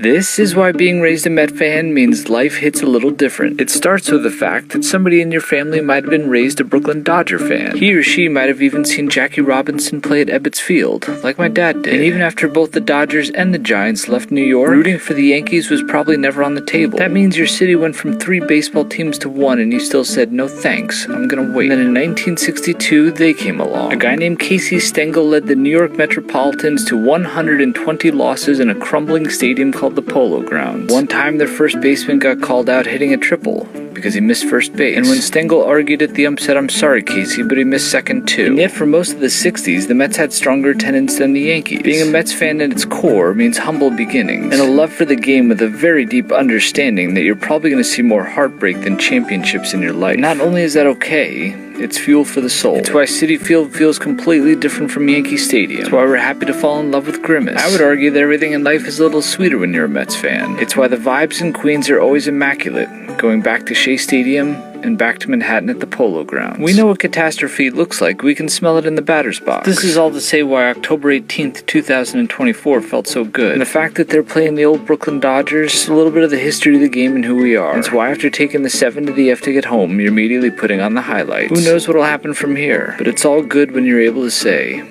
This is why being raised a Met fan means life hits a little different. It starts with the fact that somebody in your family might have been raised a Brooklyn Dodger fan. He or she might have even seen Jackie Robinson play at Ebbets Field, like my dad did. And even after both the Dodgers and the Giants left New York, rooting for the Yankees was probably never on the table. That means your city went from 3 baseball teams to 1 and you still said, no thanks, I'm gonna wait. And then in 1962, they came along. A guy named Casey Stengel led the New York Metropolitans to 120 losses in a crumbling stadium called the Polo Grounds. One time their first baseman got called out hitting a triple because he missed first base. And when Stengel argued at the ump said, I'm sorry Casey, but he missed second too. And yet for most of the 60s, the Mets had stronger attendance than the Yankees. Being a Mets fan at its core means humble beginnings and a love for the game with a very deep understanding that you're probably going to see more heartbreak than championships in your life. Not only is that okay, it's fuel for the soul. It's why Citi Field feels completely different from Yankee Stadium. It's why we're happy to fall in love with Grimace. I would argue that everything in life is a little sweeter when you're a Mets fan. It's why the vibes in Queens are always immaculate, going back to Shea Stadium and back to Manhattan at the Polo Grounds. We know what catastrophe looks like. We can smell it in the batter's box. This is all to say why October 18th, 2024 felt so good. And the fact that they're playing the old Brooklyn Dodgers, just a little bit of the history of the game and who we are. It's why after taking the 7 to the F to get home, you're immediately putting on the highlights. Who knows what'll happen from here? But it's all good when you're able to say,